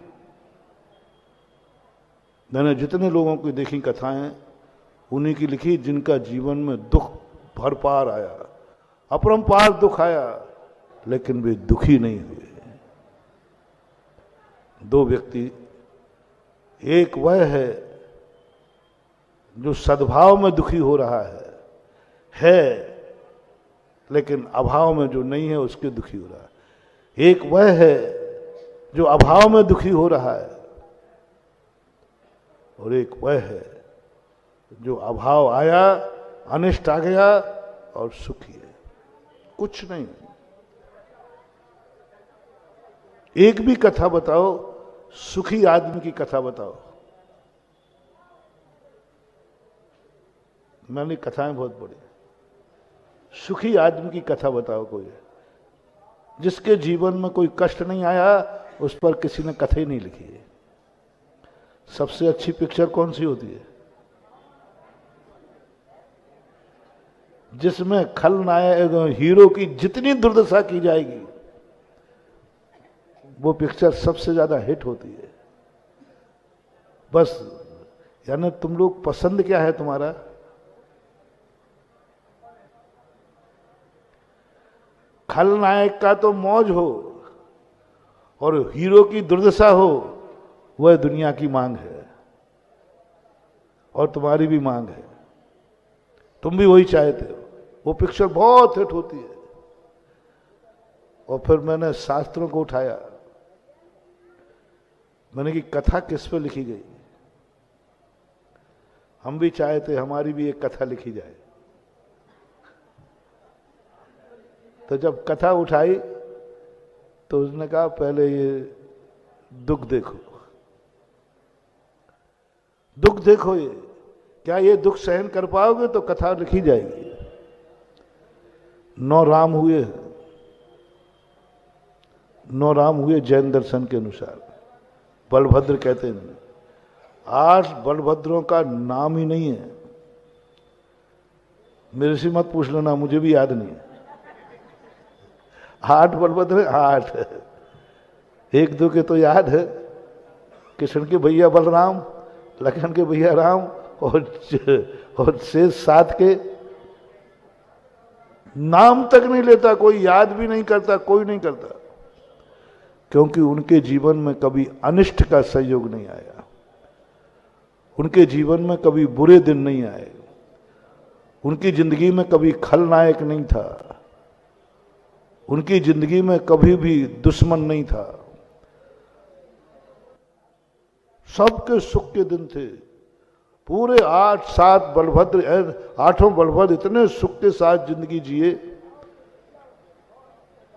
मैंने जितने लोगों की देखी कथाएं, उन्हीं की लिखी जिनका जीवन में दुख भरपार आया, अपरंपार दुख आया, लेकिन वे दुखी नहीं हुए। दो व्यक्ति, एक वह है जो सद्भाव में दुखी हो रहा है लेकिन अभाव में जो नहीं है उसके दुखी हो रहा है। एक वह है जो अभाव में दुखी हो रहा है, और एक वह है जो अभाव आया, अनिष्ट आ गया और सुखी है, कुछ नहीं। एक भी कथा बताओ, सुखी आदमी की कथा बताओ। मैंने कथाएं बहुत पढ़ी, सुखी आदमी की कथा बताओ कोई, जिसके जीवन में कोई कष्ट नहीं आया, उस पर किसी ने कथा ही नहीं लिखी है। सबसे अच्छी पिक्चर कौन सी होती है? जिसमें खलनायक हीरो की जितनी दुर्दशा की जाएगी, वो पिक्चर सबसे ज्यादा हिट होती है। बस, यानी तुम लोग पसंद क्या है तुम्हारा? खलनायक का तो मौज हो और हीरो की दुर्दशा हो, वह दुनिया की मांग है और तुम्हारी भी मांग है, तुम भी वही चाहते हो। वो पिक्चर बहुत हिट होती है। और फिर मैंने शास्त्रों को उठाया, मैंने कि कथा किस पे लिखी गई। हम भी चाहते हमारी भी एक कथा लिखी जाए। तो जब कथा उठाई तो उसने कहा पहले ये दुख देखो, दुख देखो, ये क्या ये दुख सहन कर पाओगे तो कथा लिखी जाएगी। 9 राम हुए, 9 राम हुए जैन दर्शन के अनुसार, बलभद्र कहते हैं। 8 बलभद्रों का नाम ही नहीं है। मेरे से मत पूछ लेना, मुझे भी याद नहीं है। 8 बलभद्र, 8, 1-2 के तो याद है, कृष्ण के भैया बलराम, लखन के भैया राम, और शेष 7 के नाम तक नहीं लेता कोई, याद भी नहीं करता, कोई नहीं करता। क्योंकि उनके जीवन में कभी अनिष्ट का संयोग नहीं आया, उनके जीवन में कभी बुरे दिन नहीं आए, उनकी जिंदगी में कभी खलनायक नहीं था, उनकी जिंदगी में कभी भी दुश्मन नहीं था। सबके सुख के दिन थे। पूरे 8-7 बलभद्र, 8 बलभद्र इतने सुख के साथ जिंदगी जिए।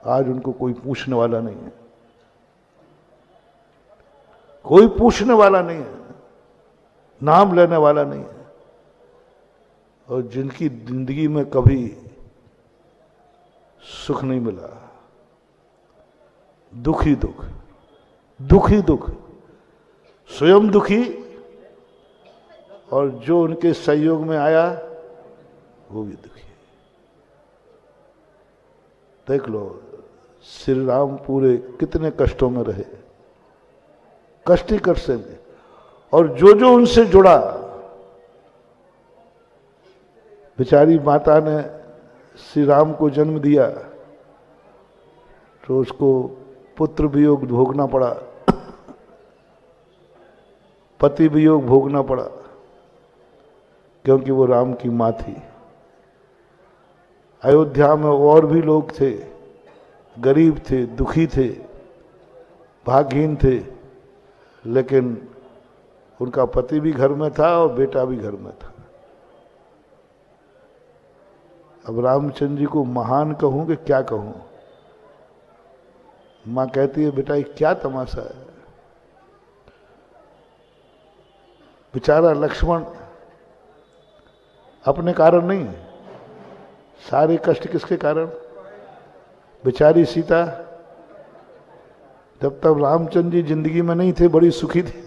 आज उनको कोई पूछने वाला नहीं है, कोई पूछने वाला नहीं है, नाम लेने वाला नहीं है। और जिनकी जिंदगी में कभी सुख नहीं मिला, दुख ही दुख, दुख ही दुख, स्वयं दुखी, और जो उनके सहयोग में आया वो भी दुखी। देख लो श्री राम पूरे कितने कष्टों में रहे, कष्ट ही कष्ट से, और जो जो उनसे जुड़ा, बेचारी माता ने श्री राम को जन्म दिया तो उसको पुत्र वियोग भोगना पड़ा, पति वियोग भोगना पड़ा, क्योंकि वो राम की मां थी। अयोध्या में और भी लोग थे, गरीब थे, दुखी थे, भाग्यहीन थे, लेकिन उनका पति भी घर में था और बेटा भी घर में था। अब रामचंद्र जी को महान कहूं कि क्या कहूं? मां कहती है बेटा ये क्या तमाशा है। बेचारा लक्ष्मण अपने कारण नहीं, सारे कष्ट किसके कारण? बेचारी सीता, जब तक रामचंद्र जी जिंदगी में नहीं थे बड़ी सुखी थी।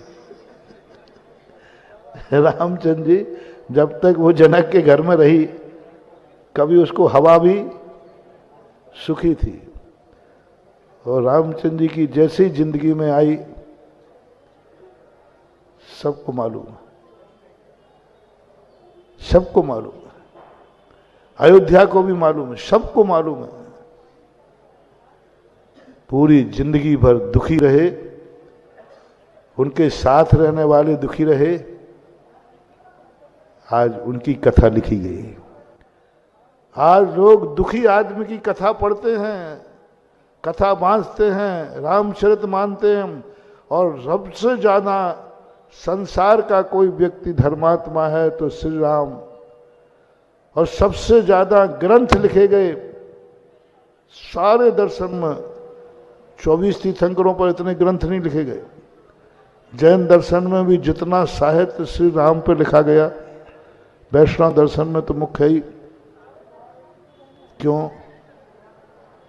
रामचंद्र जी जब तक वो जनक के घर में रही, कभी उसको हवा भी सुखी थी। और रामचंद्र जी की जैसी जिंदगी में आई, सबको मालूम है, सबको मालूम है, अयोध्या को भी मालूम है, सबको मालूम है। पूरी जिंदगी भर दुखी रहे, उनके साथ रहने वाले दुखी रहे। आज उनकी कथा लिखी गई। आज लोग दुखी आदमी की कथा पढ़ते हैं, कथा बांधते हैं, रामचरित मानते हैं, और सबसे ज्यादा संसार का कोई व्यक्ति धर्मात्मा है तो श्री राम। और सबसे ज्यादा ग्रंथ लिखे गए सारे दर्शन में, 24 तीर्थंकरों पर इतने ग्रंथ नहीं लिखे गए। जैन दर्शन में भी जितना साहित्य श्री राम पे लिखा गया, वैष्णव दर्शन में तो मुख्य ही। क्यों?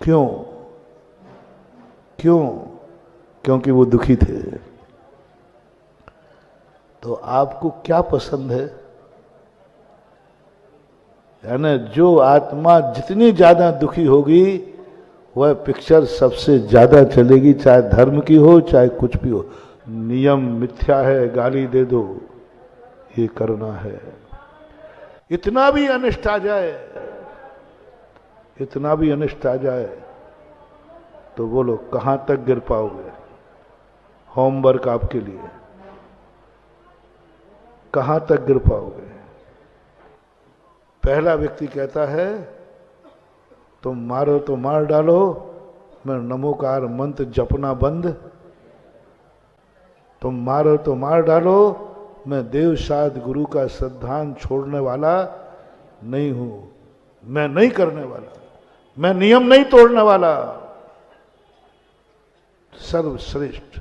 क्यों? क्यों? क्योंकि वो दुखी थे। तो आपको क्या पसंद है? यानी जो आत्मा जितनी ज्यादा दुखी होगी वह पिक्चर सबसे ज्यादा चलेगी, चाहे धर्म की हो चाहे कुछ भी हो। नियम मिथ्या है, गाली दे दो, ये करना है। इतना भी अनिष्ट आ जाए, इतना भी अनिष्ट आ जाए तो बोलो कहां तक गिर पाओगे? होमवर्क आपके लिए, कहां तक गिर पाओगे? पहला व्यक्ति कहता है तुम मारो तो मार डालो, मैं नमोकार मंत्र जपना बंद। तुम मारो तो मार डालो, मैं देव साध गुरु का श्रद्धान छोड़ने वाला नहीं हूं, मैं नहीं करने वाला, मैं नियम नहीं तोड़ने वाला। सर्वश्रेष्ठ।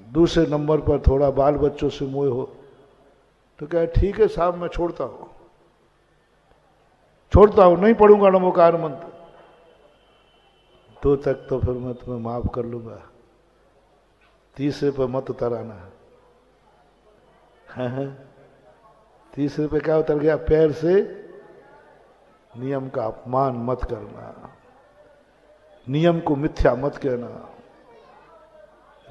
दूसरे नंबर पर थोड़ा बाल बच्चों से मोह हो तो क्या ठीक है साहब, मैं छोड़ता हूं, छोड़ता हूं, नहीं पढ़ूंगा नमोकार मंत्र। तो तक तो फिर मैं तुम्हें माफ कर लूंगा, तीसरे पर मत उतराना। तीसरे पे क्या उतर गया? पैर से नियम का अपमान मत करना, नियम को मिथ्या मत कहना,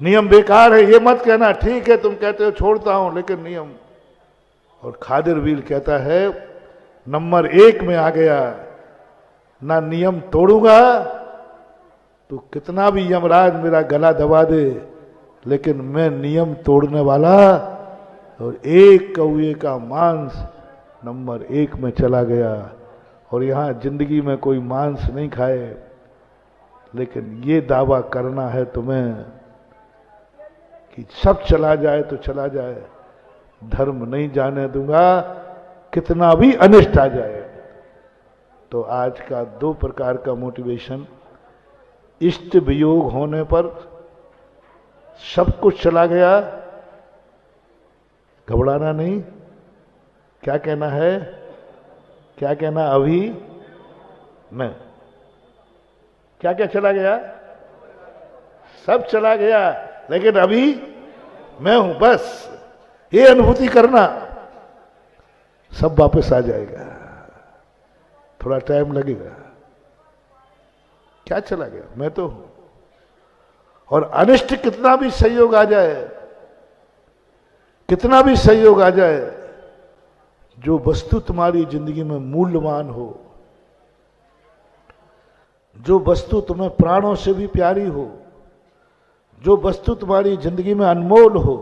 नियम बेकार है ये मत कहना। ठीक है तुम कहते हो छोड़ता हूं, लेकिन नियम। और खादिर वील कहता है नंबर 1 में आ गया, ना नियम तोड़ूंगा तो कितना भी यमराज मेरा गला दबा दे, लेकिन मैं नियम तोड़ने वाला, और एक कौए का मांस नंबर 1 में चला गया। और यहां जिंदगी में कोई मांस नहीं खाए, लेकिन ये दावा करना है तुम्हें कि सब चला जाए तो चला जाए, धर्म नहीं जाने दूंगा, कितना भी अनिष्ट आ जाए। तो आज का 2 प्रकार का मोटिवेशन, इष्ट वियोग होने पर सब कुछ चला गया, घबराना नहीं। क्या कहना है, क्या कहना, अभी मैं, क्या क्या चला गया, सब चला गया, लेकिन अभी मैं हूं, बस ये अनुभूति करना, सब वापस आ जाएगा। थोड़ा टाइम लगेगा। क्या चला गया, मैं तो हूं। और अनिष्ट कितना भी संयोग आ जाए, कितना भी संयोग आ जाए, जो वस्तु तुम्हारी जिंदगी में मूल्यवान हो, जो वस्तु तुम्हें प्राणों से भी प्यारी हो, जो वस्तु तुम्हारी जिंदगी में अनमोल हो,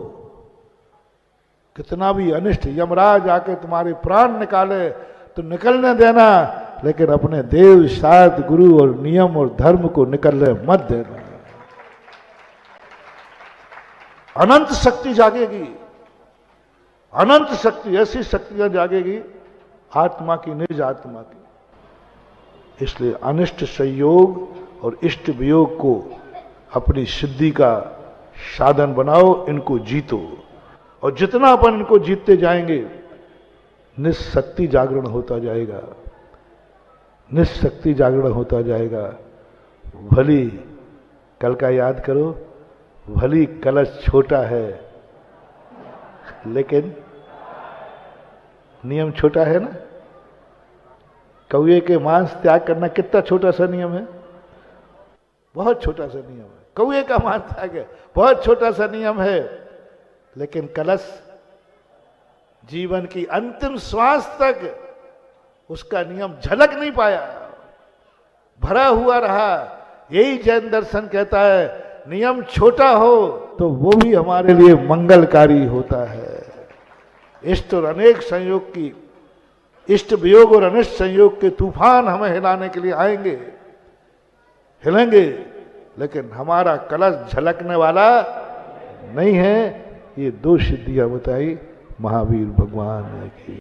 कितना भी अनिष्ट यमराज आके तुम्हारे प्राण निकाले तो निकलने देना, लेकिन अपने देव शास्त्र गुरु और नियम और धर्म को निकलने मत देना। अनंत शक्ति जागेगी, अनंत शक्ति, ऐसी शक्तियां जागेगी आत्मा की, निज आत्मा की। इसलिए अनिष्ट संयोग और इष्ट वियोग को अपनी सिद्धि का साधन बनाओ, इनको जीतो, और जितना अपन इनको जीतते जाएंगे निशक्ति जागरण होता जाएगा, निशक्ति जागरण होता जाएगा। भली, कल का याद करो, भली कलश छोटा है लेकिन नियम छोटा है ना। कौए के मांस त्याग करना कितना छोटा सा नियम है, बहुत छोटा सा नियम है। कौए का मांस त्याग है, बहुत छोटा सा नियम है, लेकिन कलश जीवन की अंतिम श्वास तक उसका नियम झलक नहीं पाया, भरा हुआ रहा। यही जैन दर्शन कहता है, नियम छोटा हो तो वो भी हमारे लिए मंगलकारी होता है। इष्ट और अनेक संयोग की, इष्ट वियोग और अनिष्ट संयोग के तूफान हमें हिलाने के लिए आएंगे, हिलेंगे, लेकिन हमारा कलश झलकने वाला नहीं है। ये 2 सिद्धियां बताई महावीर भगवान की।